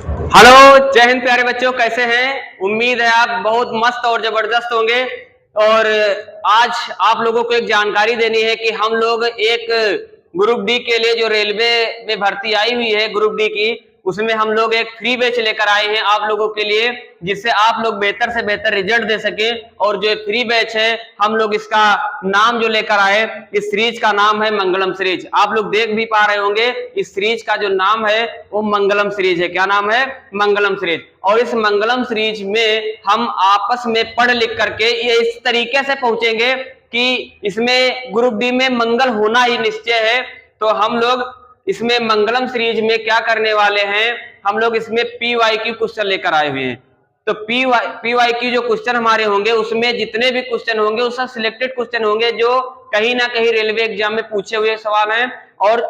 Hello, जय हिंद प्यारे बच्चों, कैसे हैं? उम्मीद है आप बहुत मस्त और जबरदस्त होंगे। और आज आप लोगों को एक जानकारी देनी है कि हम लोग एक ग्रुप डी के लिए जो रेलवे में भर्ती आई हुई है ग्रुप डी की, उसमें हम लोग एक फ्री बैच लेकर आए हैं आप लोगों के लिए, जिससे आप लोग बेहतर से बेहतर रिजल्ट दे सके। और जो फ्री बैच है हम लोग इसका नाम जो लेकर आए, इस सीरीज का नाम है मंगलम सीरीज। आप लोग देख भी पा रहे होंगे इस सीरीज का जो नाम है वो मंगलम सीरीज है। क्या नाम है? मंगलम सीरीज। और इस मंगलम सीरीज में हम आपस में पढ़ लिख करके ये इस तरीके से पहुंचेंगे कि इसमें ग्रुप डी में मंगल होना ही निश्चय है। तो हम लोग इसमें मंगलम सीरीज में क्या करने वाले हैं, हम लोग इसमें PYQ क्वेश्चन लेकर आए हुए हैं। तो PYQ जो क्वेश्चन हमारे होंगे उसमें जितने भी क्वेश्चन होंगे उसका सिलेक्टेड क्वेश्चन होंगे जो कहीं ना कहीं रेलवे एग्जाम में पूछे हुए सवाल हैं। और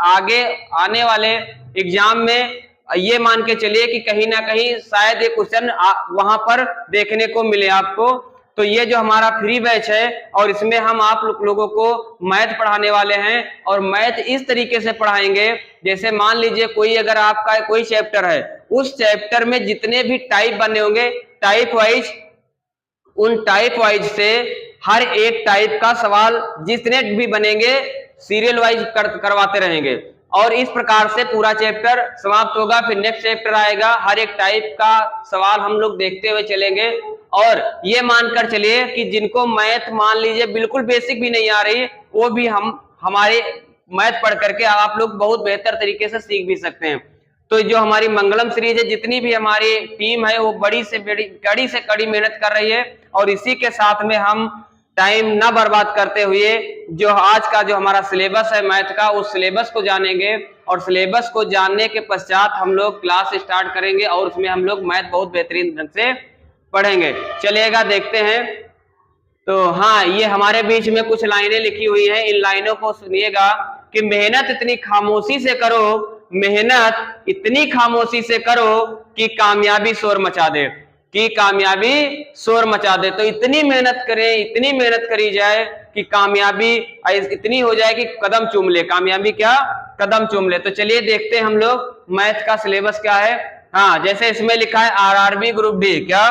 आगे आने वाले एग्जाम में ये मान के चलिए कि कहीं ना कहीं शायद ये क्वेश्चन वहां पर देखने को मिले आपको। तो ये जो हमारा फ्री बैच है और इसमें हम आप लोगों को मैथ पढ़ाने वाले हैं। और मैथ इस तरीके से पढ़ाएंगे जैसे मान लीजिए कोई अगर आपका कोई चैप्टर है, उस चैप्टर में जितने भी टाइप बने होंगे टाइप वाइज, उन टाइप वाइज से हर एक टाइप का सवाल जितने भी बनेंगे सीरियल वाइज करवाते रहेंगे। और इस प्रकार से पूरा चैप्टर समाप्त होगा, फिर नेक्स्ट चैप्टर आएगा, हर एक टाइप का सवाल हम लोग देखते हुए चलेंगे। और ये मानकर चलिए कि जिनको मैथ मान लीजिए बिल्कुल बेसिक भी नहीं आ रही, वो भी हम हमारे मैथ पढ़ करके आप लोग बहुत बेहतर तरीके से सीख भी सकते हैं। तो जो हमारी मंगलम सीरीज है, जितनी भी हमारी टीम है वो बड़ी से कड़ी मेहनत कर रही है। और इसी के साथ में हम टाइम ना बर्बाद करते हुए जो आज का जो हमारा सिलेबस है मैथ का, उस सिलेबस को जानेंगे। और सिलेबस को जानने के पश्चात हम लोग क्लास स्टार्ट करेंगे और उसमें हम लोग मैथ बहुत बेहतरीन ढंग से पढ़ेंगे। चलिएगा देखते हैं। तो हाँ, ये हमारे बीच में कुछ लाइनें लिखी हुई हैं, इन लाइनों को सुनिएगा कि मेहनत इतनी खामोशी से करो, मेहनत इतनी खामोशी से करो कि कामयाबी शोर मचा दे, कि कामयाबी शोर मचा दे। तो इतनी मेहनत करें, इतनी मेहनत करी जाए कि कामयाबी इतनी हो जाए कि कदम चूम ले। कामयाबी क्या? कदम चूम ले। तो चलिए देखते हैं हम लोग मैथ का सिलेबस क्या है। हाँ, जैसे इसमें लिखा है RRB ग्रुप डी। क्या?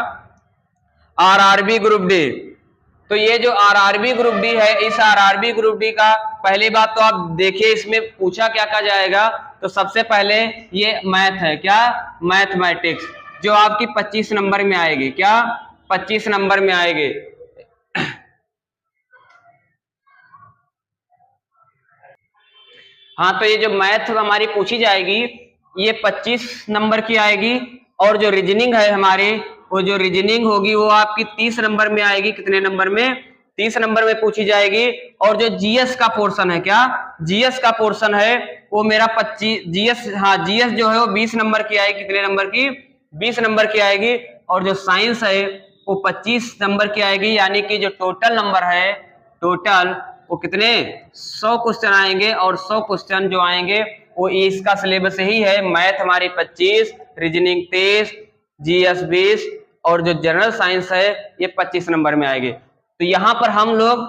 RRB group D. तो ये जो RRB ग्रुप डी है, इस RRB ग्रुप डी का पहली बात तो आप देखिए इसमें पूछा क्या क्या जाएगा। तो सबसे पहले ये मैथ है। क्या? मैथमेटिक्स, जो आपकी 25 नंबर में आएगी। क्या? 25 नंबर में आएगी। हाँ, तो ये जो मैथ हमारी पूछी जाएगी ये 25 नंबर की आएगी। और जो रीजनिंग है हमारी, वो जो रीजनिंग होगी वो आपकी 30 नंबर में आएगी। कितने नंबर में? 30 नंबर में पूछी जाएगी। और जो जीएस का पोर्शन है, क्या जीएस का पोर्शन है, वो मेरा 25 जीएस, हाँ जीएस जो है वो 20 नंबर की आएगी। कितने नंबर की? 20 नंबर की आएगी। और जो साइंस है वो 25 नंबर की आएगी। यानी कि जो टोटल नंबर है, टोटल वो कितने 100 क्वेश्चन आएंगे। और 100 क्वेश्चन जो आएंगे वो इसका सिलेबस ही है। मैथ हमारी 25, रीजनिंग 30, जीएस 20 और जो जनरल साइंस है ये 25 नंबर में आएगी। तो यहां पर हम लोग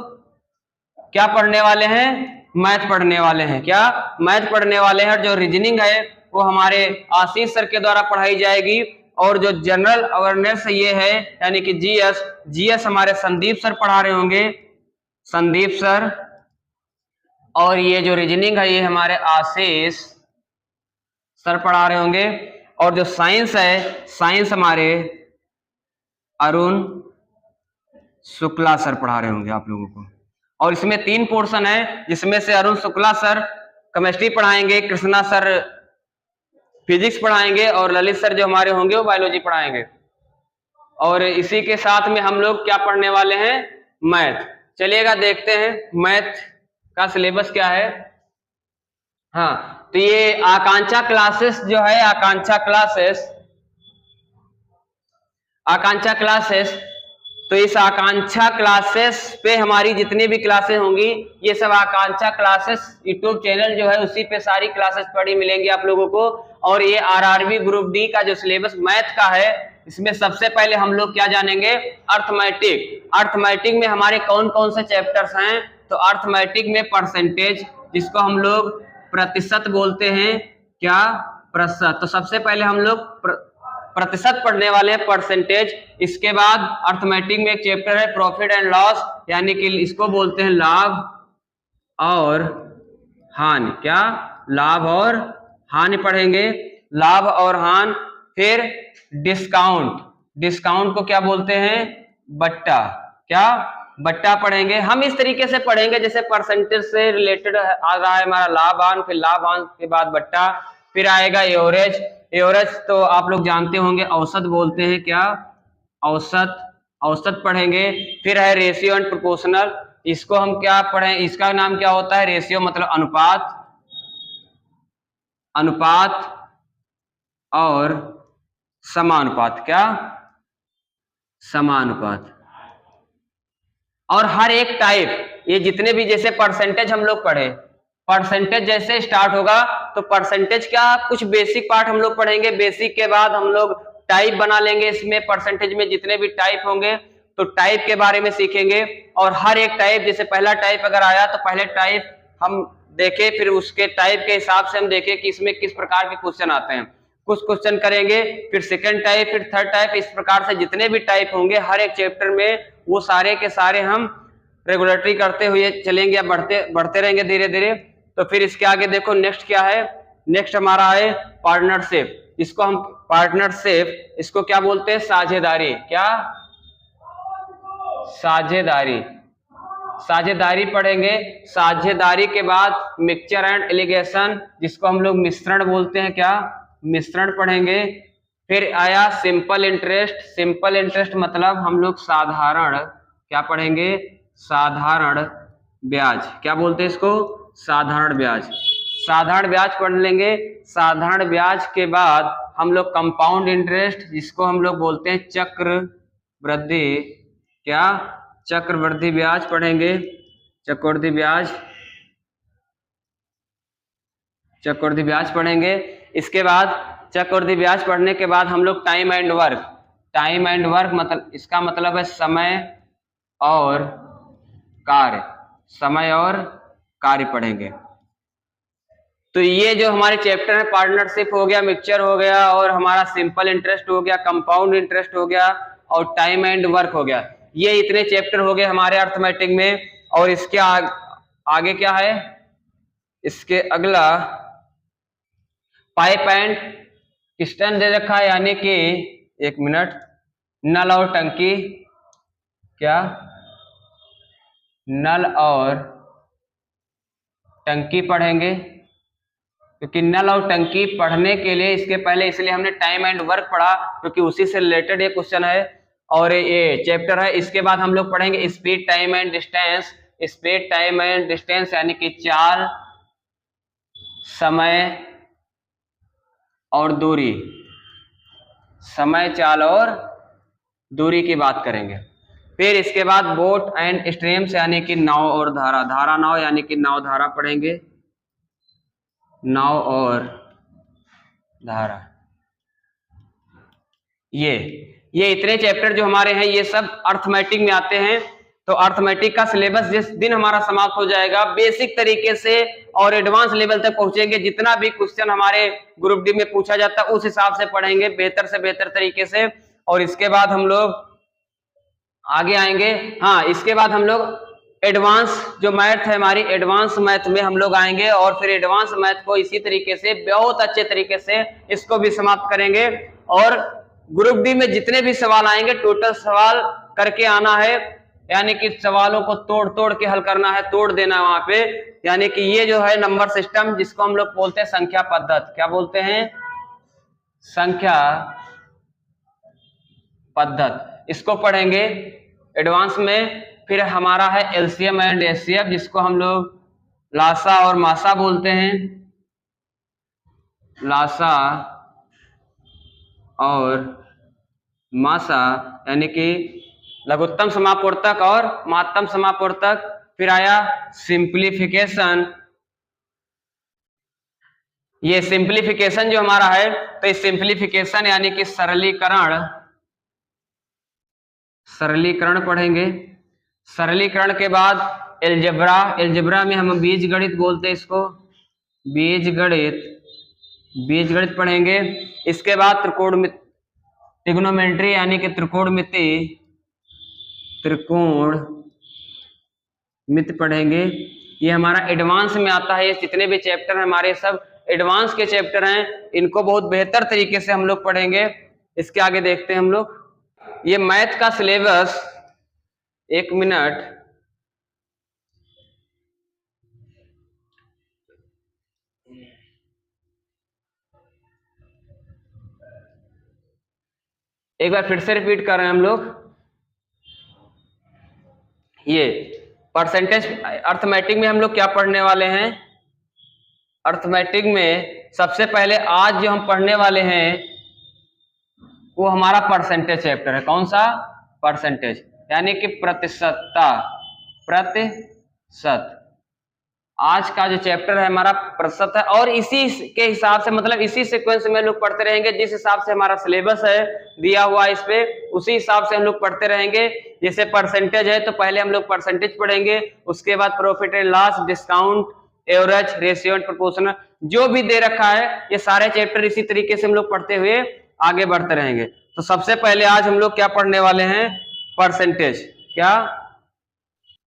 क्या पढ़ने वाले हैं? मैथ पढ़ने वाले हैं। क्या? मैथ पढ़ने वाले हैं। जो रीजनिंग है वो हमारे आशीष सर के द्वारा पढ़ाई जाएगी। और जो जनरल अवेयरनेस ये है यानी कि जीएस हमारे संदीप सर पढ़ा रहे होंगे, संदीप सर। और ये जो रीजनिंग है ये हमारे आशीष सर पढ़ा रहे होंगे। और जो साइंस है, साइंस हमारे अरुण शुक्ला सर पढ़ा रहे होंगे आप लोगों को। और इसमें 3 पोर्शन है, जिसमें से अरुण शुक्ला सर केमिस्ट्री पढ़ाएंगे, कृष्णा सर फिजिक्स पढ़ाएंगे और ललित सर जो हमारे होंगे वो बायोलॉजी पढ़ाएंगे। और इसी के साथ में हम लोग क्या पढ़ने वाले हैं? मैथ। चलिएगा देखते हैं मैथ का सिलेबस क्या है। हाँ, तो ये आकांक्षा क्लासेस जो है, आकांक्षा क्लासेस, तो इस आकांक्षा क्लासेस पे हमारी जितनी भी क्लासेस होंगी ये सब आकांक्षा क्लासेस यूट्यूब चैनल जो है उसी पे सारी क्लासेस पढ़ी मिलेंगी आप लोगों को। और ये RRB ग्रुप डी का जो सिलेबस मैथ का है, इसमें सबसे पहले हम लोग क्या जानेंगे? अर्थमेटिक। अर्थमेटिक में हमारे कौन कौन से चैप्टर्स हैं? तो अर्थमेटिक में परसेंटेज, जिसको हम लोग प्रतिशत बोलते हैं। क्या? प्रतिशत, तो सबसे पहले हम लोग प्रतिशत पढ़ने वाले हैं, परसेंटेज। इसके बाद अर्थमेटिक में एक चैप्टर है प्रॉफिट एंड लॉस, यानी कि इसको बोलते हैं लाभ और हानि। क्या? लाभ और हानि पढ़ेंगे, लाभ और हानि। फिर डिस्काउंट, डिस्काउंट को क्या बोलते हैं? बट्टा। क्या? बट्टा पढ़ेंगे। हम इस तरीके से पढ़ेंगे जैसे परसेंटेज से रिलेटेड आ रहा है हमारा लाभ हानि, फिर लाभ हानि के बाद बट्टा, फिर आएगा एवरेज। एवरेज तो आप लोग जानते होंगे, औसत बोलते हैं। क्या? औसत, औसत पढ़ेंगे। फिर है रेशियो एंड प्रोपोर्शनल, इसको हम क्या पढ़ें? इसका नाम क्या होता है? रेशियो मतलब अनुपात, अनुपात और समानुपात। क्या? समानुपात। और हर एक टाइप, ये जितने भी जैसे परसेंटेज हम लोग पढ़े, परसेंटेज जैसे स्टार्ट होगा तो परसेंटेज क्या कुछ बेसिक पार्ट हम लोग पढ़ेंगे, बेसिक के बाद हम लोग टाइप बना लेंगे। इसमें परसेंटेज में जितने भी टाइप होंगे तो टाइप के बारे में सीखेंगे। और हर एक टाइप, जैसे पहला टाइप अगर आया तो पहले टाइप हम देखें, फिर उसके टाइप के हिसाब से हम देखें कि इसमें किस प्रकार के क्वेश्चन आते हैं, कुछ क्वेश्चन करेंगे। फिर सेकंड टाइप, फिर थर्ड टाइप, इस प्रकार से जितने भी टाइप होंगे हर एक चैप्टर में, वो सारे के सारे हम रेगुलेटरी करते हुए चलेंगे या बढ़ते रहेंगे धीरे धीरे। तो फिर इसके आगे देखो नेक्स्ट क्या है? नेक्स्ट हमारा है पार्टनरशिप। इसको हम पार्टनरशिप, इसको क्या बोलते हैं? साझेदारी। क्या? साझेदारी। साझेदारी पढ़ेंगे। साझेदारी के बाद मिक्सचर एंड एलिगेशन, जिसको हम लोग मिश्रण बोलते हैं। क्या? मिश्रण पढ़ेंगे। फिर आया सिंपल इंटरेस्ट। सिंपल इंटरेस्ट मतलब हम लोग साधारण, क्या पढ़ेंगे? साधारण ब्याज। क्या बोलते हैं इसको? साधारण ब्याज। साधारण ब्याज पढ़ लेंगे। साधारण ब्याज के बाद हम लोग कंपाउंड इंटरेस्ट, जिसको हम लोग बोलते हैं चक्रवृद्धि। क्या? चक्रवृद्धि ब्याज पढ़ेंगे। चक्रवृद्धि ब्याज, चक्रवृद्धि ब्याज पढ़ेंगे। इसके बाद चक्रवृद्धि ब्याज पढ़ने के बाद हम लोग time and work. Time and work मतलब, इसका मतलब है समय और कार्य। समय और कार्य पढ़ेंगे। तो ये जो हमारे चैप्टर है, पार्टनरशिप हो गया, मिक्सचर हो गया, और हमारा सिंपल इंटरेस्ट हो गया, कंपाउंड इंटरेस्ट हो गया, और टाइम एंड वर्क हो गया। ये इतने चैप्टर हो गए हमारे अर्थमेटिक में। और इसके आगे क्या है? इसके अगला पाइप एंड पिस्टन दे रखा है, यानी कि एक मिनट, नल और टंकी। क्या? नल और टंकी पढ़ेंगे। क्योंकि नल और टंकी पढ़ने के लिए, इसके पहले इसलिए हमने टाइम एंड वर्क पढ़ा क्योंकि उसी से रिलेटेड ये क्वेश्चन है और ये चैप्टर है। इसके बाद हम लोग पढ़ेंगे speed, time and distance. Speed, time and distance यानी कि चाल, समय और दूरी। समय, चाल और दूरी की बात करेंगे। फिर इसके बाद बोट एंड स्ट्रीम्स यानी कि नाव और धारा। धारा नाव यानी कि नाव धारा पढ़ेंगे। नाव और धारा। ये इतने चैप्टर जो हमारे हैं ये सब अर्थमेटिक में आते हैं। तो अर्थमेटिक का सिलेबस जिस दिन हमारा समाप्त हो जाएगा, बेसिक तरीके से और एडवांस लेवल तक पहुंचेंगे। जितना भी क्वेश्चन हमारे ग्रुप डी में पूछा जाता है उस हिसाब से पढ़ेंगे बेहतर से बेहतर तरीके से। और इसके बाद हम लोग आगे आएंगे। हाँ, इसके बाद हम लोग एडवांस जो मैथ है हमारी, एडवांस मैथ में हम लोग आएंगे और फिर एडवांस मैथ को इसी तरीके से बहुत अच्छे तरीके से इसको भी समाप्त करेंगे। और ग्रुप डी में जितने भी सवाल आएंगे टोटल सवाल करके आना है, यानी कि सवालों को तोड़ तोड़ के हल करना है, तोड़ देना है वहां पे। यानी कि ये जो है नंबर सिस्टम, जिसको हम लोग बोलते हैं संख्या पद्धति। क्या बोलते हैं? संख्या पद्धति। इसको पढ़ेंगे एडवांस में। फिर हमारा है एलसीएम एंड एचसीएफ, जिसको हम लोग लासा और मासा बोलते हैं। लासा और मासा यानी कि लघुत्तम समापवर्तक और महत्तम समापवर्तक। फिर आया सिंप्लीफिकेशन। ये सिंप्लीफिकेशन जो हमारा है, तो इस सिंप्लीफिकेशन यानी कि सरलीकरण, सरलीकरण पढ़ेंगे। सरलीकरण के बाद एलजेब्रा। एलजेब्रा में हम बीज गणित बोलते हैं इसको, बीज गणित। बीजगणित पढ़ेंगे। इसके बाद ट्रिग्नोमेट्री यानी कि त्रिकोणमिति पढ़ेंगे। ये हमारा एडवांस में आता है। ये जितने भी चैप्टर हैं हमारे सब एडवांस के चैप्टर हैं, इनको बहुत बेहतर तरीके से हम लोग पढ़ेंगे। इसके आगे देखते हैं हम लोग। ये मैथ का सिलेबस, एक मिनट, एक बार फिर से रिपीट कर रहे हैं हम लोग। ये परसेंटेज अर्थमेटिक में हम लोग क्या पढ़ने वाले हैं? अर्थमेटिक में सबसे पहले आज जो हम पढ़ने वाले हैं वो हमारा परसेंटेज चैप्टर है। कौन सा? परसेंटेज, यानी कि प्रतिशतता, प्रतिशत। आज का जो चैप्टर है हमारा प्रतिशत है, और इसी के हिसाब से, मतलब इसी सीक्वेंस में लोग पढ़ते रहेंगे। जिस हिसाब से हमारा सिलेबस है दिया हुआ इस पे, उसी हिसाब से हम लोग पढ़ते रहेंगे। जैसे परसेंटेज है तो पहले हम लोग परसेंटेज पढ़ेंगे, उसके बाद profit and loss, discount, average, ratio and proportional, जो भी दे रखा है ये सारे चैप्टर इसी तरीके से हम लोग पढ़ते हुए आगे बढ़ते रहेंगे। तो सबसे पहले आज हम लोग क्या पढ़ने वाले हैं? परसेंटेज। क्या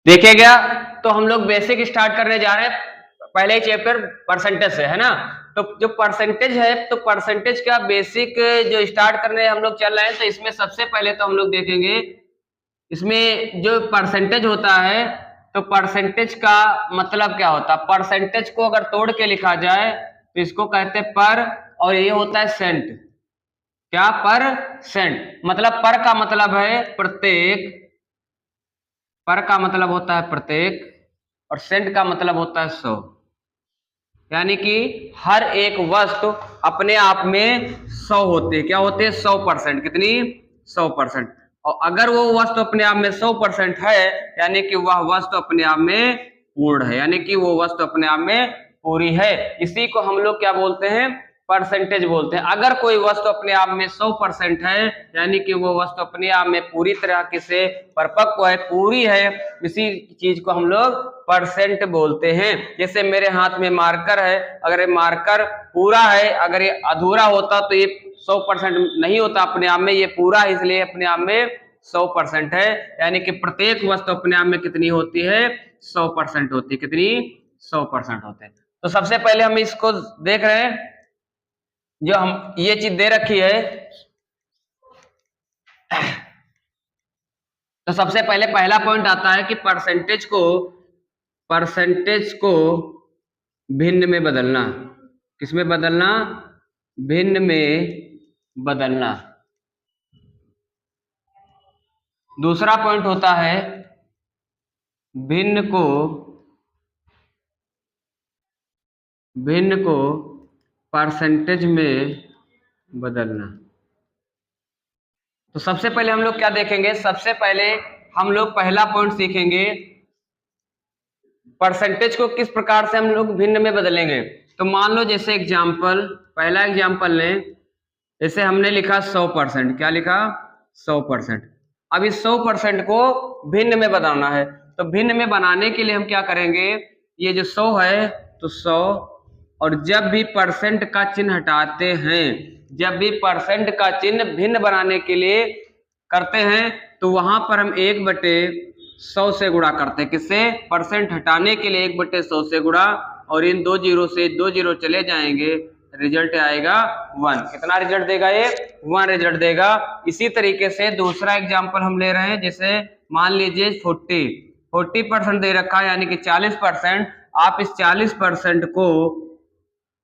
देखेगा? तो हम लोग बेसिक स्टार्ट करने जा रहे हैं, पहले ही चैप्टर परसेंटेज से, है ना। तो जो परसेंटेज है, तो परसेंटेज का बेसिक जो स्टार्ट करने हम लोग चल रहे हैं, तो इसमें सबसे पहले तो हम लोग देखेंगे इसमें जो परसेंटेज होता है, तो परसेंटेज का मतलब क्या होता है। परसेंटेज को अगर तोड़ के लिखा जाए तो इसको कहते हैं पर, और ये होता है सेंट। क्या? परसेंट। मतलब पर का मतलब है प्रत्येक, पर का मतलब होता है प्रत्येक, और सेंट का मतलब होता है 100, यानी कि हर एक वस्तु अपने आप में 100 होती है। क्या होते हैं? 100%। कितनी? 100%। और अगर वो वस्तु अपने आप में 100% है, यानी कि वह वस्तु अपने आप में पूर्ण है, यानी कि वो वस्तु अपने आप में पूरी है। इसी को हम लोग क्या बोलते हैं? परसेंटेज बोलते हैं। अगर कोई वस्तु अपने आप में 100% है, यानी कि वो वस्तु अपने आप में पूरी तरह से परिपक्व है, पूरी है, इसी चीज को हम लोग परसेंट बोलते हैं। जैसे मेरे हाथ में मार्कर है, अगर ये मार्कर पूरा है, अगर ये अधूरा होता तो ये 100% नहीं होता अपने आप में, ये पूरा है इसलिए अपने आप में 100% है। यानी कि प्रत्येक वस्तु अपने आप में कितनी होती है? 100% होती है। कितनी? 100% होते हैं। तो सबसे पहले हम इसको देख रहे हैं, जो हम ये चीज दे रखी है। तो सबसे पहले पहला पॉइंट आता है कि परसेंटेज को भिन्न में बदलना। किसमें बदलना? भिन्न में बदलना। दूसरा पॉइंट होता है भिन्न को परसेंटेज में बदलना। तो सबसे पहले हम लोग क्या देखेंगे? सबसे पहले हम लोग पहला पॉइंट सीखेंगे, परसेंटेज को किस प्रकार से हम लोग भिन्न में बदलेंगे। तो मान लो जैसे एग्जाम्पल, पहला एग्जाम्पल लें, जैसे हमने लिखा 100%। क्या लिखा? 100%। अब इस 100% को भिन्न में बनाना है। तो भिन्न में बनाने के लिए हम क्या करेंगे? ये जो 100 है तो 100, और जब भी परसेंट का चिन्ह हटाते हैं, जब भी परसेंट का चिन्ह भिन्न बनाने के लिए करते हैं, तो वहां पर हम 1/100 से गुणा करते हैं। किससे? परसेंट हटाने के लिए 1/100 से गुणा, और इन 2 जीरो से 2 जीरो चले जाएंगे, रिजल्ट आएगा 1। कितना रिजल्ट देगा? ये 1 रिजल्ट देगा। इसी तरीके से दूसरा एग्जाम्पल हम ले रहे हैं, जैसे मान लीजिए 40% दे रखा है, यानी कि 40%। आप इस 40% को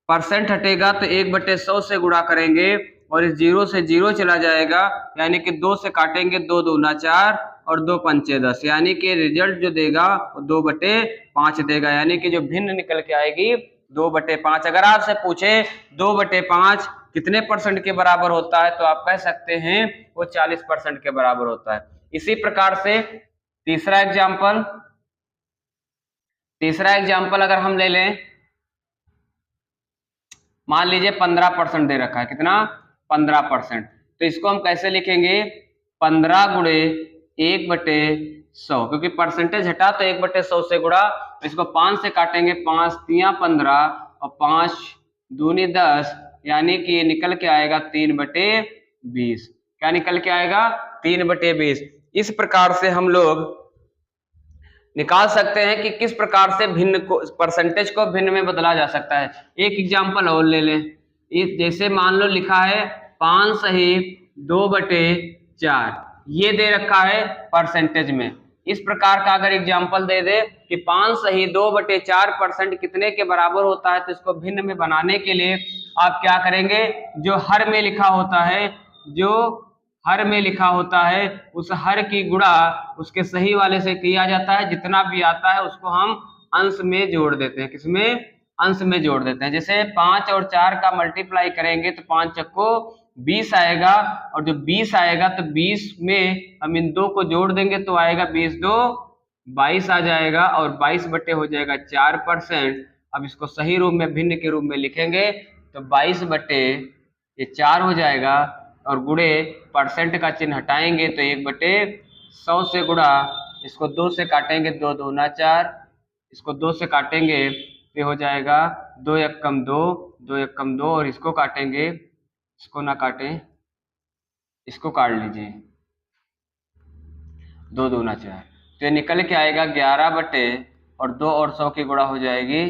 परसेंट हटेगा तो 1/100 से गुणा करेंगे, और इस 0 से 0 चला जाएगा, यानी कि 2 से काटेंगे, 2 दूना 4 और 2 पंचे 10, यानी कि रिजल्ट जो देगा वो 2/5 देगा, यानी कि जो भिन्न निकल के आएगी 2/5। अगर आपसे पूछे 2/5 कितने परसेंट के बराबर होता है, तो आप कह सकते हैं वो 40% के बराबर होता है। इसी प्रकार से तीसरा एग्जाम्पल अगर हम ले लें, मान लीजिए 15% दे रखा है। कितना? 15%। तो इसको हम कैसे लिखेंगे? 15 गुणे 1/100, क्योंकि परसेंटेज हटा तो 1/100 से गुणा। इसको 5 से काटेंगे, 5 तिया 15 और 5 दूनी 10 यानी कि ये निकल के आएगा 3/20। क्या निकल के आएगा? 3/20। इस प्रकार से हम लोग निकाल सकते हैं कि किस प्रकार से भिन्न को, परसेंटेज को भिन्न में बदला जा सकता है। एक एग्जांपल और ले लें। जैसे मान लो लिखा है 5 सही 2/4, ये दे रखा है परसेंटेज में। इस प्रकार का अगर एग्जांपल दे दे कि 5 सही 2/4% कितने के बराबर होता है, तो इसको भिन्न में बनाने के लिए आप क्या करेंगे, जो हर में लिखा होता है, जो हर में लिखा होता है उस हर की गुणा उसके सही वाले से किया जाता है। जितना भी आता है उसको हम अंश में जोड़ देते हैं। किसमें? अंश में जोड़ देते हैं। जैसे 5 और 4 का मल्टीप्लाई करेंगे तो 5 चक्को 20 आएगा, और जो 20 आएगा तो 20 में हम इन दो को जोड़ देंगे तो आएगा 20 2 22 आ जाएगा, और 22 बटे हो जाएगा 4%। अब इसको सही रूप में भिन्न के रूप में लिखेंगे तो 22/4 हो जाएगा, और गुणे परसेंट का चिन्ह हटाएंगे तो 1/100 से गुणा, इसको 2 से काटेंगे 2 दूना 4, इसको 2 से काटेंगे तो हो जाएगा 2 एकम 2, 2 एकम 2, और इसको काटेंगे, इसको ना काटें, इसको काट लीजिए, 2 दूना 4, तो ये निकल के आएगा 11/2 और 100 की गुणा हो जाएगी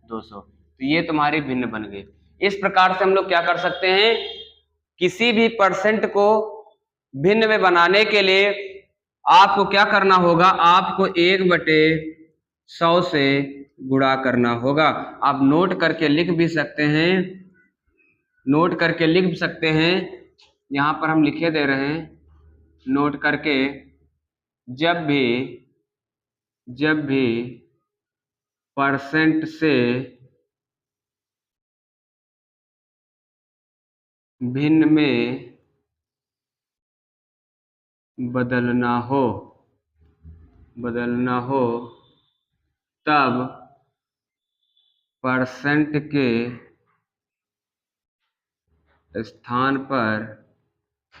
200। तो ये तुम्हारी भिन्न बन गई। इस प्रकार से हम लोग क्या कर सकते हैं, किसी भी परसेंट को भिन्न में बनाने के लिए आपको क्या करना होगा, आपको 1/100 से गुणा करना होगा। आप नोट करके लिख भी सकते हैं, नोट करके लिख भी सकते हैं, यहाँ पर हम लिखे दे रहे हैं नोट करके। जब भी परसेंट से भिन्न में बदलना हो तब परसेंट के स्थान पर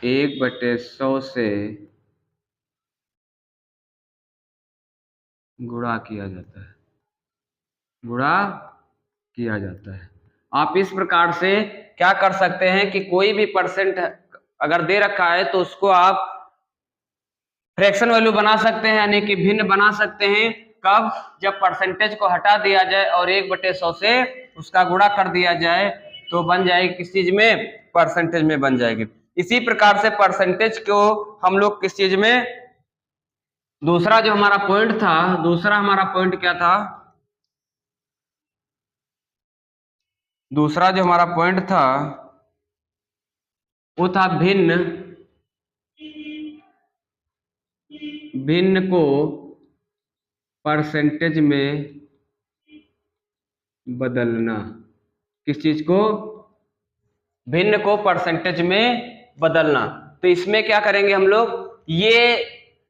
1/100 से गुणा किया जाता है, गुणा किया जाता है। आप इस प्रकार से क्या कर सकते हैं कि कोई भी परसेंट अगर दे रखा है तो उसको आप फ्रैक्शन वैल्यू बना सकते हैं, यानी कि भिन्न बना सकते हैं। कब? जब परसेंटेज को हटा दिया जाए और 1/100 से उसका गुणा कर दिया जाए तो बन जाएगी किस चीज में? परसेंटेज में बन जाएगी। इसी प्रकार से परसेंटेज को हम लोग किस चीज में, दूसरा जो हमारा पॉइंट था, दूसरा हमारा पॉइंट क्या था, दूसरा जो हमारा पॉइंट था वो था भिन्न को परसेंटेज में बदलना। किस चीज को? भिन्न को परसेंटेज में बदलना। तो इसमें क्या करेंगे हम लोग, ये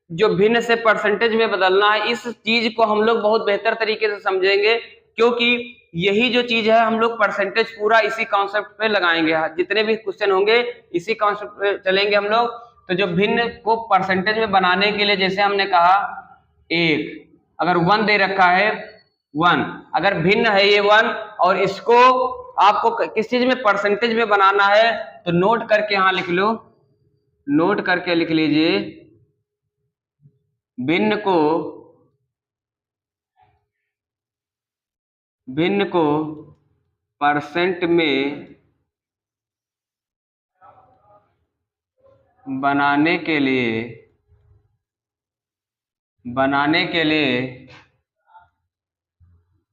जो भिन्न से परसेंटेज में बदलना है, इस चीज को हम लोग बहुत बेहतर तरीके से समझेंगे, क्योंकि यही जो चीज है हम लोग परसेंटेज पूरा इसी कॉन्सेप्ट पे लगाएंगे। जितने भी क्वेश्चन होंगे इसी कॉन्सेप्ट पे चलेंगे हम लोग। तो जो भिन्न को परसेंटेज में बनाने के लिए, जैसे हमने कहा 1, अगर 1 दे रखा है 1, अगर भिन्न है ये 1 और इसको आपको किस चीज में परसेंटेज में बनाना है तो नोट करके यहां लिख लो, नोट करके लिख लीजिए, भिन्न को परसेंट में बनाने के लिए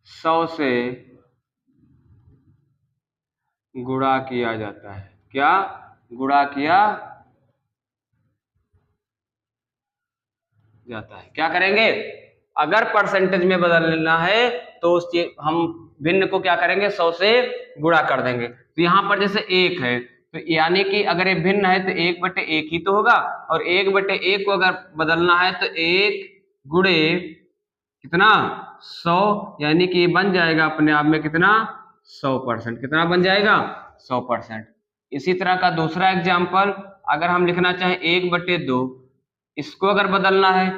100 से गुणा किया जाता है। क्या? गुणा किया जाता है। क्या करेंगे? अगर परसेंटेज में बदलना है तो उस हम भिन्न को क्या करेंगे, 100 से गुणा कर देंगे। तो यहाँ पर जैसे 1 है तो यानी कि अगर ये भिन्न है तो 1/1 ही तो होगा, और 1/1 को अगर बदलना है तो 1 गुणे कितना 100, यानी कि बन जाएगा अपने आप में कितना 100%। कितना बन जाएगा? 100%। इसी तरह का दूसरा एग्जाम्पल अगर हम लिखना चाहें 1/2, इसको अगर बदलना है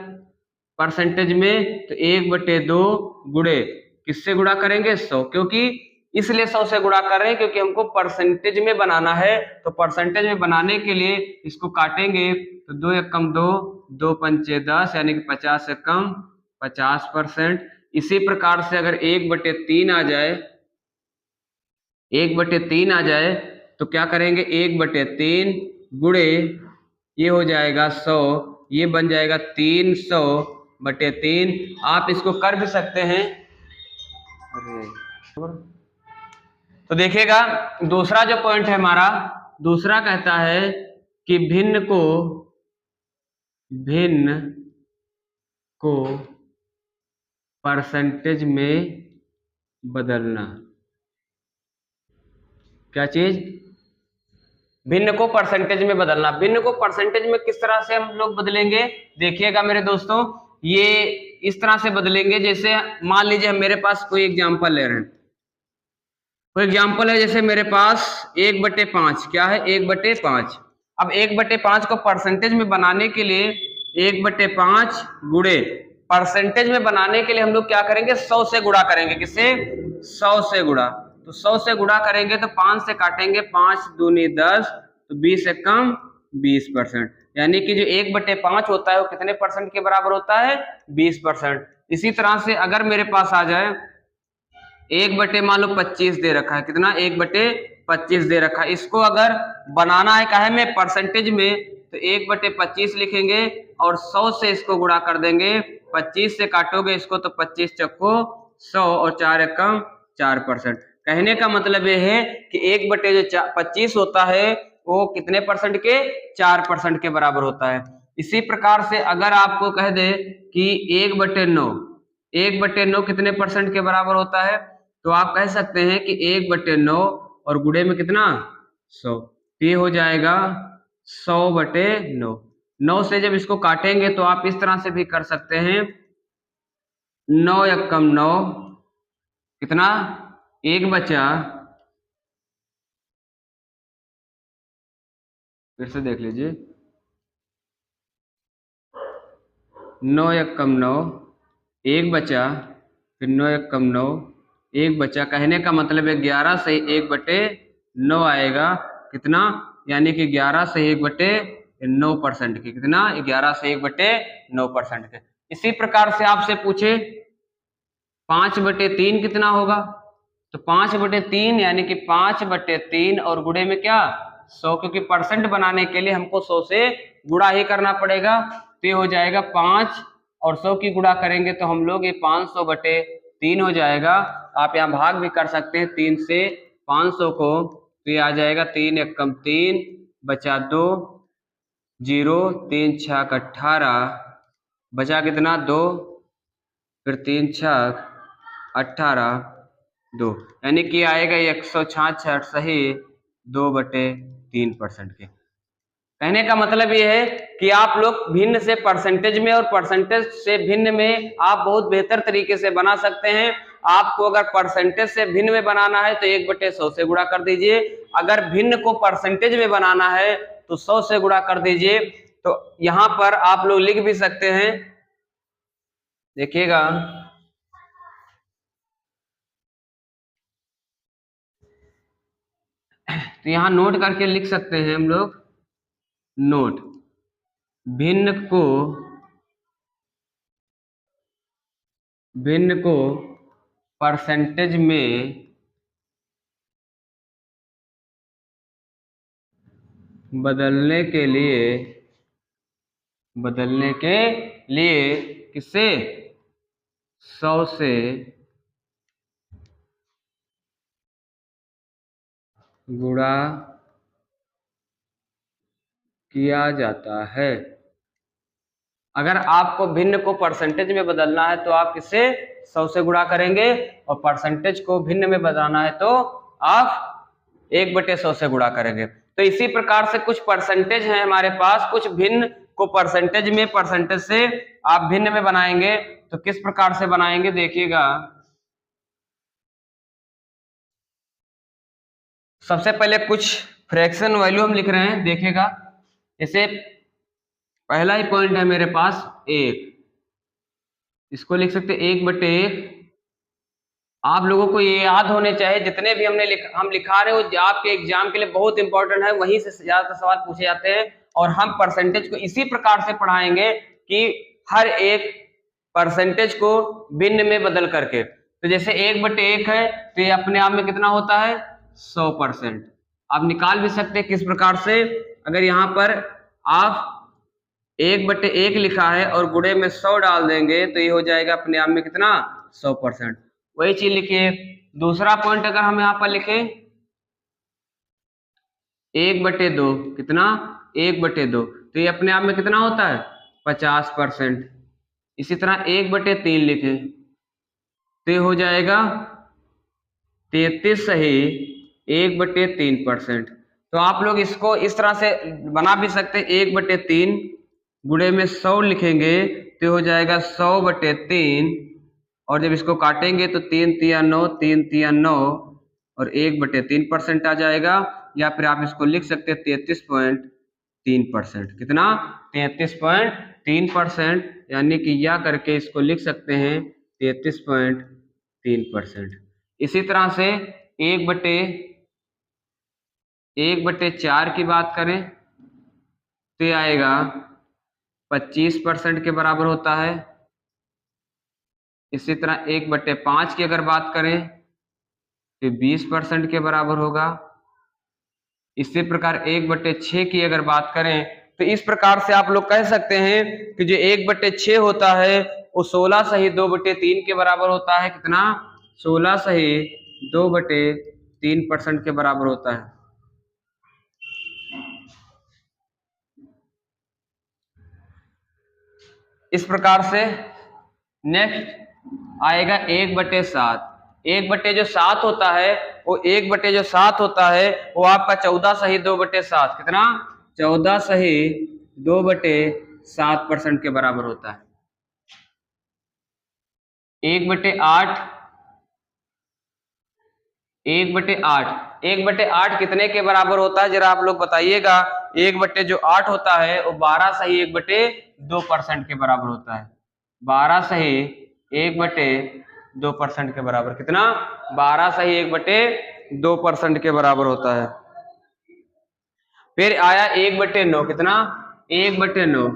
परसेंटेज में तो 1/2 गुणे किससे गुणा करेंगे 100, क्योंकि इसलिए 100 से गुणा कर रहे हैं क्योंकि हमको परसेंटेज में बनाना है। तो परसेंटेज में बनाने के लिए इसको काटेंगे तो 2 एकम 2, 2 पंचे 10 यानी कि 50 से कम 50%। इसी प्रकार से अगर 1/3 आ जाए, 1/3 आ जाए तो क्या करेंगे, 1/3 गुणे ये हो जाएगा 100, ये बन जाएगा 300/3। आप इसको कर भी सकते हैं। तो देखिएगा दूसरा जो पॉइंट है हमारा, दूसरा कहता है कि भिन्न को परसेंटेज में बदलना। क्या चीज? भिन्न को परसेंटेज में बदलना। भिन्न को परसेंटेज में किस तरह से हम लोग बदलेंगे, देखिएगा मेरे दोस्तों, ये इस तरह से बदलेंगे। जैसे मान लीजिए हम मेरे पास कोई एग्जांपल ले रहे हैं, कोई एग्जांपल है जैसे मेरे पास 1/5, क्या है 1/5। अब 1/5 को परसेंटेज में बनाने के लिए 1/5 गुणे परसेंटेज में बनाने के लिए हम लोग क्या करेंगे, 100 से गुणा करेंगे। किससे? 100 से गुणा। तो 100 से गुणा करेंगे तो 5 से काटेंगे, 5 दूनी 10, तो 20 से कम 20%। यानी कि जो 1/5 होता है वो कितने परसेंट के बराबर होता है, 20%। इसी तरह से अगर मेरे पास आ जाए 1/25 दे रखा है, कितना 1/25 दे रखा है, इसको अगर बनाना है काहे में, परसेंटेज में, तो 1/25 लिखेंगे और 100 से इसको गुणा कर देंगे। 25 से काटोगे इसको तो 25 चक्को 100 और 4 एकम 4%। कहने का मतलब ये है कि 1/25 होता है वो कितने परसेंट के, 4% के बराबर होता है। इसी प्रकार से अगर आपको कह दे कि 1/9, 1/9 कितने परसेंट के बराबर होता है, तो आप कह सकते हैं कि 1/9 और गुणे में कितना 100, ये हो जाएगा 100/9। 9 से जब इसको काटेंगे तो आप इस तरह से भी कर सकते हैं, 9 एकम 9, कितना 1 बचा, फिर से देख लीजिए, 9 एकम 9, 1 बचा, फिर 9 एकम 9, 1 बचा। कहने का मतलब है 11 से 1/9 आएगा, कितना, यानी कि 11 से 1/9% की, कितना 11 से 1/9% के। इसी प्रकार से आपसे पूछे 5/3 कितना होगा, तो 5/3 यानी कि 5/3 और गुणे में क्या 100, क्योंकि परसेंट बनाने के लिए हमको 100 से गुणा ही करना पड़ेगा। तो ये हो जाएगा 5 और 100 की गुणा करेंगे तो हम लोग ये 500/3 हो जाएगा। आप यहाँ भाग भी कर सकते हैं 3 से 500 को, तो ये आ जाएगा 3 एकम 3 बचा 2, 0, 3 छक 18, बचा कितना 2, फिर 3 छक 18, 2, यानी कि आएगा 166 सही 2/3% के। कहने का मतलब ये है कि आप लोग भिन्न से परसेंटेज में और परसेंटेज से भिन्न में आप बहुत बेहतर तरीके से बना सकते हैं। आपको अगर परसेंटेज से भिन्न में बनाना है तो 1/100 से गुणा कर दीजिए, अगर भिन्न को परसेंटेज में बनाना है तो 100 से गुणा कर दीजिए। तो यहां पर आप लोग लिख भी सकते हैं, देखिएगा, तो यहां नोट करके लिख सकते हैं हम लोग, नोट, भिन्न को परसेंटेज में बदलने के लिए किससे, 100 से गुणा किया जाता है। अगर आपको भिन्न को परसेंटेज में बदलना है तो आप किससे 100 से गुणा करेंगे, और परसेंटेज को भिन्न में बदलना है तो आप 1/100 से गुणा करेंगे। तो इसी प्रकार से कुछ परसेंटेज है हमारे पास, कुछ भिन्न को परसेंटेज में, परसेंटेज से आप भिन्न में बनाएंगे। तो किस प्रकार से बनाएंगे देखिएगा, सबसे पहले कुछ फ्रैक्शन वैल्यू हम लिख रहे हैं, देखिएगा। जैसे पहला ही पॉइंट है मेरे पास 1, इसको लिख सकते 1/1, आप लोगों को ये याद होने चाहिए, जितने भी हम लिखा रहे हो आपके एग्जाम के लिए बहुत इंपॉर्टेंट है, वहीं से ज्यादातर सवाल पूछे जाते हैं। और हम परसेंटेज को इसी प्रकार से पढ़ाएंगे कि हर एक परसेंटेज को भिन्न में बदल करके। तो जैसे 1/1 है तो ये अपने आप में कितना होता है 100%। आप निकाल भी सकते हैं किस प्रकार से, अगर यहाँ पर आप 1/1 लिखा है और गुणे में 100 डाल देंगे तो ये हो जाएगा अपने आप में कितना 100%। वही चीज लिखिए। दूसरा पॉइंट अगर हम यहाँ पर लिखें 1/2 कितना 1/2 तो ये अपने आप में कितना होता है 50%। इसी तरह 1/3 लिखें तो ये हो जाएगा 33 सही 1/3%। तो आप लोग इसको इस तरह से बना भी सकते हैं, 1/3 गुणे में 100 लिखेंगे तो हो जाएगा 100/3 और जब इसको काटेंगे तो 3 तिया 9 3 तिया 9 और 1/3% आ जाएगा। या फिर आप इसको लिख सकते हैं 33.3%। कितना 33.3%, यानी कि या करके इसको लिख सकते हैं 33.3%। इसी तरह से 1/4 की बात करें तो ये आएगा 25% के बराबर होता है। इसी तरह 1/5 की अगर बात करें तो 20% के बराबर होगा। इसी प्रकार 1/6 की अगर बात करें तो इस प्रकार से आप लोग कह सकते हैं कि जो 1/6 होता है वो 16 सही 2/3 के बराबर होता है। कितना 16 सही 2/3% के बराबर होता है। इस प्रकार से नेक्स्ट आएगा 1/7। 1/7 होता है वो 1/7 होता है वो आपका 14 सही 2/7 कितना 14 सही 2/7% के बराबर होता है। 1/8 1/8 कितने के बराबर होता है जरा आप लोग बताइएगा। 1/8 होता है वो 12 सही 1/2% के बराबर होता है। 12 सही 1/2% के बराबर कितना 12 सही 1/2% के बराबर होता है। फिर आया 1/9 कितना 1/9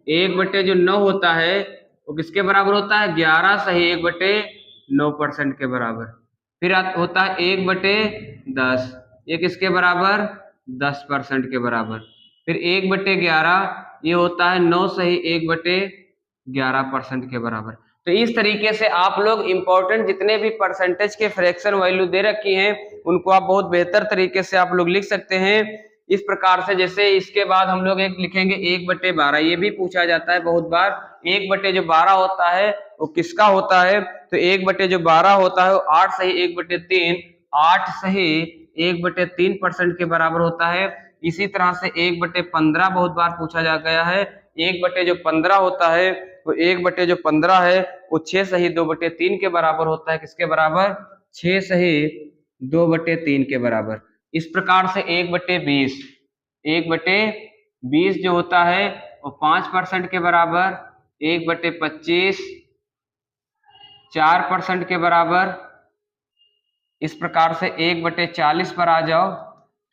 1/9 होता है वो किसके बराबर होता है 11 सही 1/9% के बराबर। फिर होता है 1/10 ये किसके बराबर 10% के बराबर। फिर 1/11 ये होता है 9 सही 1/11% के बराबर। तो इस तरीके से आप लोग इंपॉर्टेंट जितने भी परसेंटेज के फ्रैक्शन वैल्यू दे रखी हैं उनको आप बहुत बेहतर तरीके से आप लोग लिख सकते हैं इस प्रकार से। जैसे इसके बाद हम लोग एक लिखेंगे 1/12। ये भी पूछा जाता है बहुत बार 1/12 होता है वो किसका होता है तो 1/12 होता है वो 8 सही 1/3 8 सही 1/3% के बराबर होता है। इसी तरह से 1/15 बहुत बार पूछा जा गया है। 1/15 होता है वो 1/15 है वो 6 सही 2/3 के बराबर होता है। किसके बराबर 6 सही 2/3 के बराबर। इस प्रकार से 1/20 1/20 जो होता है वो 5% के बराबर। 1/25 4% के बराबर। इस प्रकार से 1/40 पर आ जाओ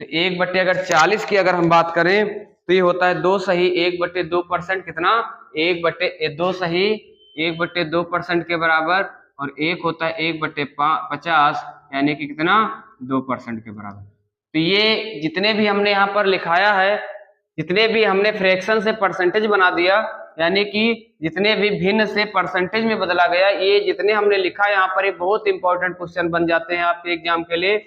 तो 1/40 की अगर हम बात करें तो ये होता है 2 सही 1/2% कितना 1/2 सही 1/2% के बराबर। और एक होता है 1/50 यानी कि कितना 2% के बराबर। तो ये जितने भी हमने यहाँ पर लिखाया है जितने भी हमने फ्रैक्शन से परसेंटेज बना दिया यानी कि जितने भी भिन्न से परसेंटेज में बदला गया ये जितने हमने लिखा यहाँ पर ये बहुत इंपॉर्टेंट क्वेश्चन बन जाते हैं आपके एग्जाम के लिए।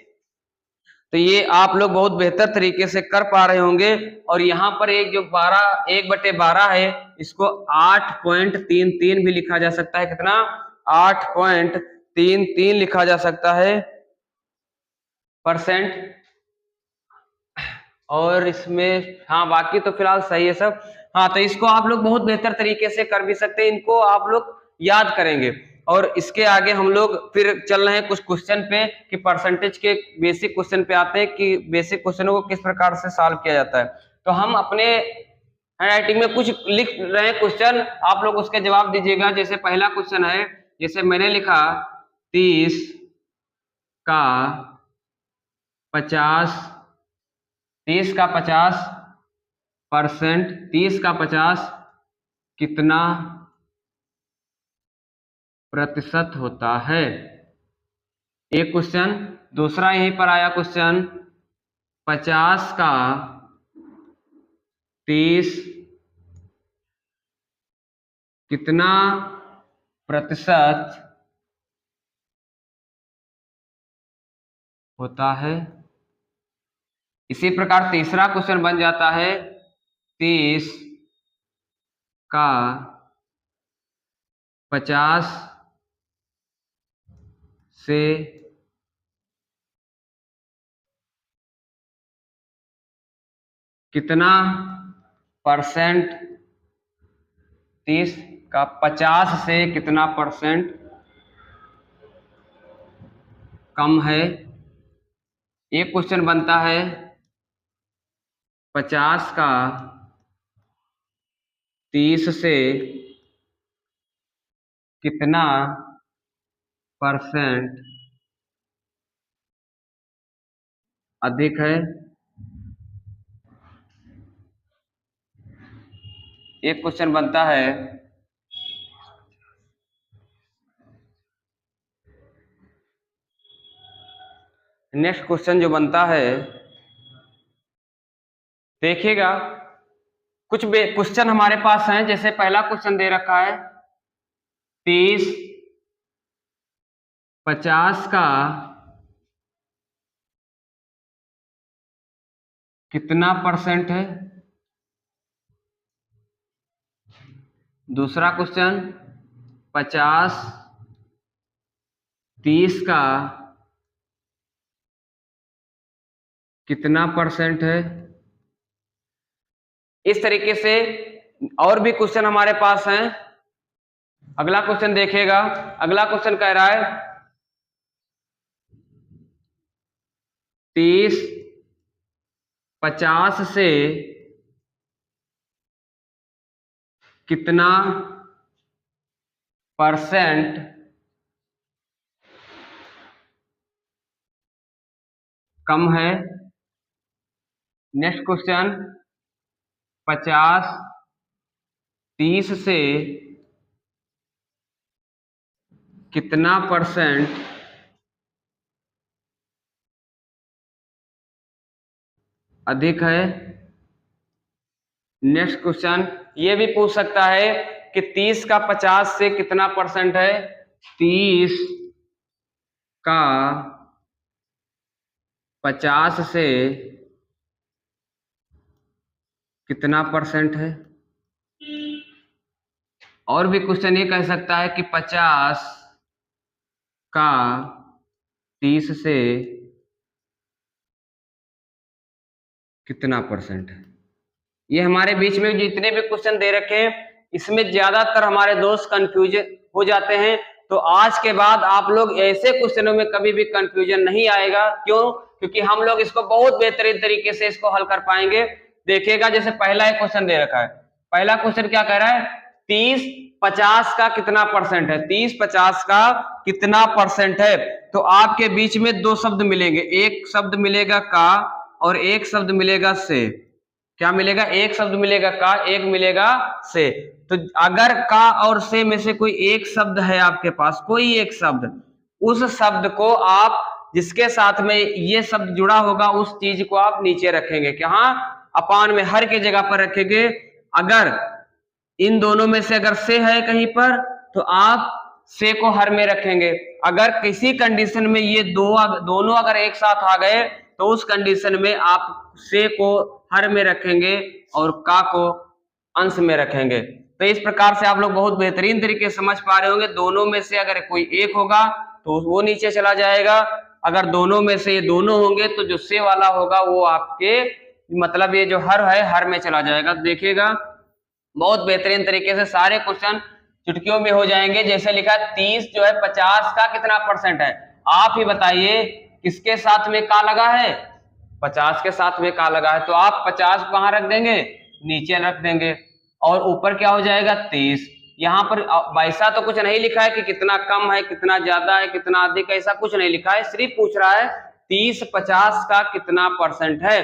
तो ये आप लोग बहुत बेहतर तरीके से कर पा रहे होंगे। और यहाँ पर एक जो 1/12 है इसको 8.33 भी लिखा जा सकता है। कितना 8.33 लिखा जा सकता है परसेंट। और इसमें हाँ बाकी तो फिलहाल सही है सब। हाँ तो इसको आप लोग बहुत बेहतर तरीके से कर भी सकते हैं, इनको आप लोग याद करेंगे। और इसके आगे हम लोग फिर चल रहे हैं कुछ क्वेश्चन पे कि परसेंटेज के बेसिक क्वेश्चन पे आते हैं कि बेसिक क्वेश्चनों को किस प्रकार से सॉल्व किया जाता है। तो हम अपने हैंडराइटिंग में कुछ लिख रहे हैं क्वेश्चन, आप लोग उसके जवाब दीजिएगा। जैसे पहला क्वेश्चन है, जैसे मैंने लिखा 30 का 50, 30 का 50%, 30 का 50 कितना प्रतिशत होता है? एक क्वेश्चन। दूसरा यहीं पर आया क्वेश्चन, 50 का 30 कितना प्रतिशत होता है? इसी प्रकार तीसरा क्वेश्चन बन जाता है, 30 का 50 से कितना परसेंट, 30 का 50 से कितना परसेंट कम है? एक क्वेश्चन बनता है, 50 का 30 से कितना परसेंट अधिक है? एक क्वेश्चन बनता है, नेक्स्ट क्वेश्चन जो बनता है, देखिएगा कुछ क्वेश्चन हमारे पास हैं। जैसे पहला क्वेश्चन दे रखा है, 30 50 का कितना परसेंट है? दूसरा क्वेश्चन, 50 30 का कितना परसेंट है? इस तरीके से और भी क्वेश्चन हमारे पास हैं। अगला क्वेश्चन देखिएगा। अगला क्वेश्चन कह रहा है, 30 50 से कितना परसेंट कम है? नेक्स्ट क्वेश्चन, 50 30 से कितना परसेंट अधिक है? नेक्स्ट क्वेश्चन ये भी पूछ सकता है कि 30 का 50 से कितना परसेंट है? 30 का 50 से कितना परसेंट है? और भी क्वेश्चन ये कह सकता है कि 50 का 30 से कितना परसेंट है? ये हमारे बीच में जितने भी क्वेश्चन दे रखे हैं, इसमें ज्यादातर हमारे दोस्त कंफ्यूज हो जाते हैं। तो आज के बाद आप लोग ऐसे क्वेश्चनों में कभी भी कंफ्यूजन नहीं आएगा। क्यों? क्योंकि हम लोग इसको बहुत बेहतरीन तरीके से इसको हल कर पाएंगे। देखिएगा, जैसे पहला एक क्वेश्चन दे रखा है। पहला क्वेश्चन क्या कह रहा है? 30 50 का कितना परसेंट है? 30 50 का कितना परसेंट है? तो आपके बीच में दो शब्द मिलेंगे, एक शब्द मिलेगा का और एक शब्द मिलेगा से। क्या मिलेगा? एक शब्द मिलेगा का, एक मिलेगा से। तो अगर का और से में से कोई एक शब्द है आपके पास, कोई एक शब्द, उस शब्द को आप जिसके साथ में ये शब्द जुड़ा होगा उस चीज को आप नीचे रखेंगे। कहाँ? अपान में, हर के जगह पर रखेंगे। अगर इन दोनों में से अगर से है कहीं पर तो आप से को हर में रखेंगे। अगर किसी कंडीशन में ये दोनों अगर एक साथ आ गए तो उस कंडीशन में आप से को हर में रखेंगे और का को अंश में रखेंगे। तो इस प्रकार से आप लोग बहुत बेहतरीन तरीके से समझ पा रहे होंगे। दोनों में से अगर कोई एक होगा तो वो नीचे चला जाएगा, अगर दोनों में से ये दोनों होंगे तो जो से वाला होगा वो आपके मतलब ये जो हर है हर में चला जाएगा। देखिएगा बहुत बेहतरीन तरीके से सारे क्वेश्चन चुटकियों में हो जाएंगे। जैसे लिखा 30 जो है 50 का कितना परसेंट है? आप ही बताइए किसके साथ में का लगा है? 50 के साथ में का लगा है। तो आप 50 कहां रख देंगे? नीचे रख देंगे। और ऊपर क्या हो जाएगा? 30। यहाँ पर वैसा तो कुछ नहीं लिखा है कि कितना कम है, कितना ज्यादा है, कितना अधिक है, ऐसा कुछ नहीं लिखा है। सिर्फ पूछ रहा है 30-50 का कितना परसेंट है।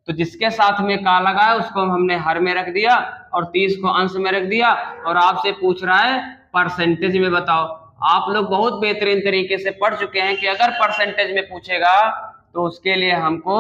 तो जिसके साथ में का लगा है उसको हमने हर में रख दिया और 30 को अंश में रख दिया, और आपसे पूछ रहा है परसेंटेज में बताओ। आप लोग बहुत बेहतरीन तरीके से पढ़ चुके हैं कि अगर परसेंटेज में पूछेगा तो उसके लिए हमको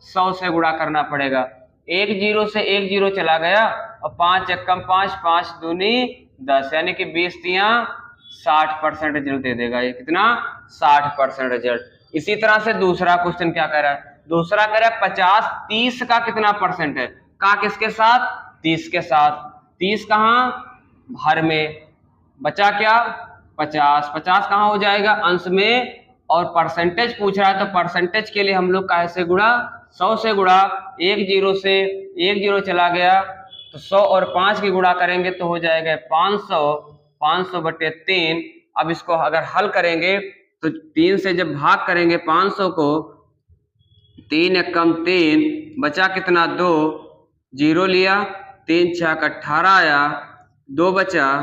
100 से गुणा करना पड़ेगा। एक जीरो से एक जीरो चला गया और 5 एकम 5, 5 दूनी 10, यानी कि 20×60% रिजल्ट दे देगा। ये कितना? 60% रिजल्ट। इसी तरह से दूसरा क्वेश्चन क्या कह रहा है? दूसरा कह रहा है 50 30 का कितना परसेंट है? का किसके साथ? 30 के साथ। 30 कहाँ? हर में। बचा क्या? 50। 50 कहाँ हो जाएगा? अंश में। और परसेंटेज पूछ रहा है तो परसेंटेज के लिए हम लोग काहे से गुणा? 100 से गुणा। एक जीरो से एक जीरो चला गया तो 100 और 5 की गुणा करेंगे तो हो जाएगा 500। 500/3। अब इसको अगर हल करेंगे तो 3 से जब भाग करेंगे 500 को, 3 एकम 3, बचा कितना? 2, जीरो लिया, 3 छक 18 आया, 2 बचा,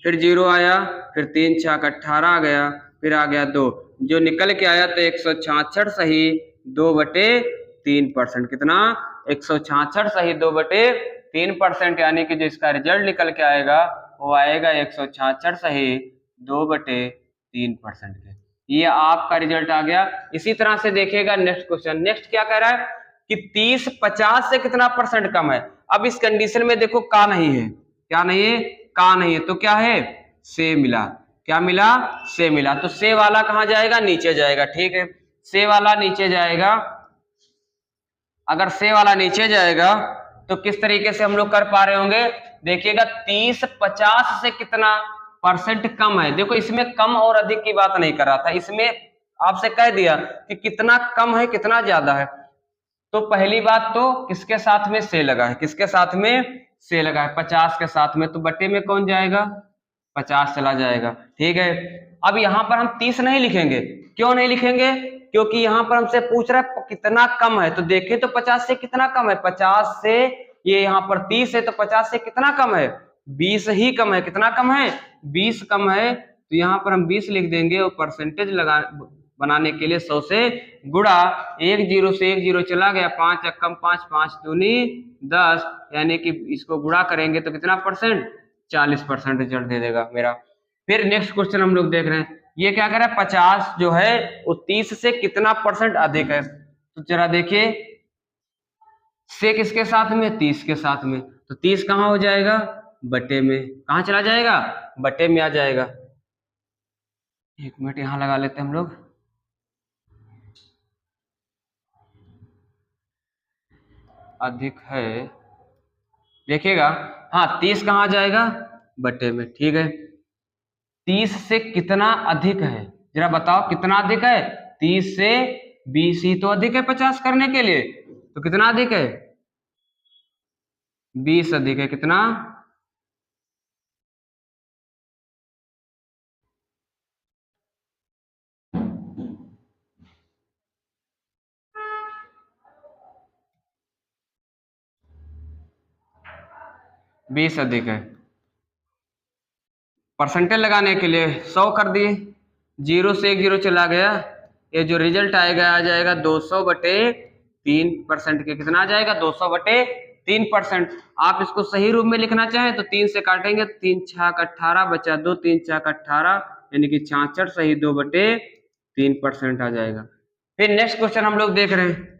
फिर जीरो आया, फिर 3 छक 18 आ गया, फिर आ गया 2, जो निकल के आया तो 166 सही 2/3%। कितना? 166 सही 2/3%, यानी कि जो इसका रिजल्ट निकल के आएगा वो आएगा 166 सही 2/3% के। ये आपका रिजल्ट आ गया। इसी तरह से देखिएगा नेक्स्ट क्वेश्चन। नेक्स्ट क्या कह रहा है कि 30 50 से कितना परसेंट कम है। अब इस कंडीशन में देखो का नहीं है। क्या नहीं है? का नहीं है, तो क्या है? से मिला। क्या मिला? से मिला। तो से वाला कहां जाएगा? नीचे जाएगा। ठीक है, से वाला नीचे जाएगा। अगर से वाला नीचे जाएगा तो किस तरीके से हम लोग कर पा रहे होंगे? देखिएगा 30 50 से कितना परसेंट कम है। देखो इसमें कम और अधिक की बात नहीं कर रहा था, इसमें आपसे कह दिया कि कितना कम है कितना ज्यादा है। तो पहली बात तो किसके साथ में? से लगा है। किसके साथ में? से लगा है। 50 के साथ में, तो बटे में कौन जाएगा? 50 चला जाएगा। ठीक है, अब यहां पर हम 30 नहीं लिखेंगे। क्यों नहीं लिखेंगे? क्योंकि यहां पर हमसे पूछ रहा है कितना कम है। तो देखें तो 50 से कितना कम है? 50 से ये यहाँ पर 30 है तो 50 से कितना कम है? 20 ही कम है। कितना कम है? 20 कम है। तो यहाँ पर हम 20 लिख देंगे और परसेंटेज बनाने के लिए 100 से गुणा। एक जीरो से एक जीरो चला गया, 5 एकम 5, 5 दूनी 10, यानी कि इसको गुणा करेंगे तो कितना परसेंट? 40% रिजल्ट दे देगा मेरा। फिर नेक्स्ट क्वेश्चन हम लोग देख रहे हैं। ये क्या कर रहा है? 50 जो है वो 30 से कितना परसेंट अधिक है। तो जरा देखिए, से किसके साथ में? 30 के साथ में। तो 30 कहाँ हो जाएगा? बटे में। कहाँ चला जाएगा? बटे में आ जाएगा। एक मिनट यहां लगा लेते हैं हम लोग। अधिक है, देखिएगा, हाँ 30 कहाँ जाएगा? बटे में। ठीक है, 30 से कितना अधिक है जरा बताओ? कितना अधिक है? 30 से 20 ही तो अधिक है 50 करने के लिए। तो कितना अधिक है? 20 अधिक है। कितना? 20 अधिक है। परसेंटेज लगाने के लिए 100 कर दिए, जीरो से एक जीरो चला गया, ये जो रिजल्ट आएगा आ जाएगा 200/3% के। कितना आ जाएगा? 200/3%। आप इसको सही रूप में लिखना चाहें तो 3 से काटेंगे, 3 छक 18 बचा 2, 3 छक 18, यानी कि 66 सही 2/3% आ जाएगा। फिर नेक्स्ट क्वेश्चन हम लोग देख रहे हैं।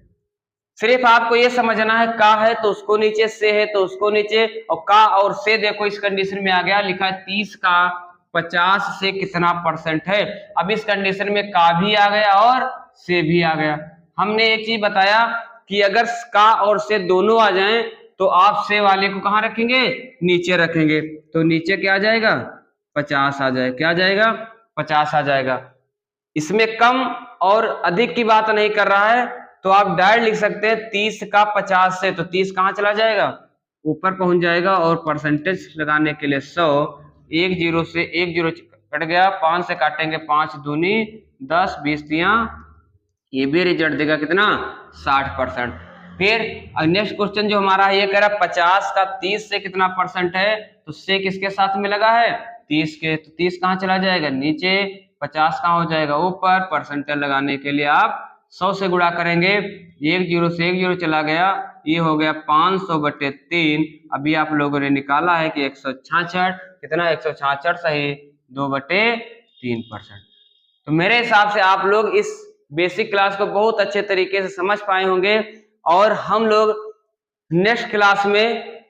सिर्फ आपको ये समझना है का है तो उसको नीचे, से है तो उसको नीचे, और का और से देखो इस कंडीशन में आ गया, लिखा है 30 का 50 से कितना परसेंट है। अब इस कंडीशन में का भी आ गया और से भी आ गया। हमने एक चीज बताया कि अगर का और से दोनों आ जाएं तो आप से वाले को कहाँ रखेंगे? नीचे रखेंगे। तो नीचे क्या आ जाएगा? 50 आ जाएगा। क्या आ जाएगा? 50 आ जाएगा। इसमें कम और अधिक की बात नहीं कर रहा है, तो आप डायरेक्ट लिख सकते हैं 30 का 50 से, तो 30 कहाँ चला जाएगा? ऊपर पहुंच जाएगा। और परसेंटेज लगाने के लिए 100, एक जीरो से एक जीरो कट गया, 5 से काटेंगे 5 दूनी 10, 20 तियां, ये भी रिजल्ट देगा कितना? 60%। फिर नेक्स्ट क्वेश्चन जो हमारा ये कह रहा 50 का 30 से कितना परसेंट है, तो से किसके साथ में लगा है 30 के, तो 30 कहाँ चला जाएगा नीचे, 50 कहाँ हो जाएगा ऊपर। परसेंटेज लगाने के लिए आप 100 से गुणा करेंगे, एक जीरो से एक जीरो चला गया, ये हो गया 500/3। अभी आप लोगों ने निकाला है कि 166 कितना, 166 सही 2/3%। तो मेरे हिसाब से आप लोग इस बेसिक क्लास को बहुत अच्छे तरीके से समझ पाए होंगे, और हम लोग नेक्स्ट क्लास में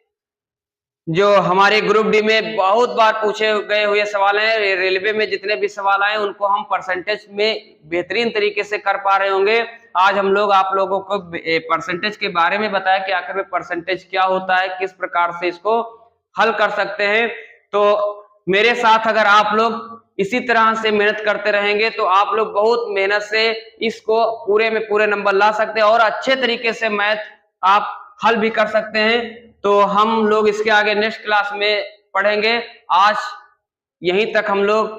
जो हमारे ग्रुप डी में बहुत बार पूछे गए हुए सवाल हैं, रेलवे में जितने भी सवाल आए उनको हम परसेंटेज में बेहतरीन तरीके से कर पा रहे होंगे। आज हम लोग आप लोगों को परसेंटेज के बारे में बताया कि आखिर में परसेंटेज क्या होता है, किस प्रकार से इसको हल कर सकते हैं। तो मेरे साथ अगर आप लोग इसी तरह से मेहनत करते रहेंगे तो आप लोग बहुत मेहनत से इसको पूरे में पूरे नंबर ला सकते हैं और अच्छे तरीके से मैथ आप हल भी कर सकते हैं। तो हम लोग इसके आगे नेक्स्ट क्लास में पढ़ेंगे। आज यहीं तक हम लोग,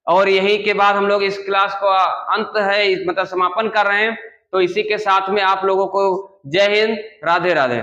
और यहीं के बाद हम लोग इस क्लास को अंत है मतलब समापन कर रहे हैं। तो इसी के साथ में आप लोगों को जय हिंद, राधे राधे।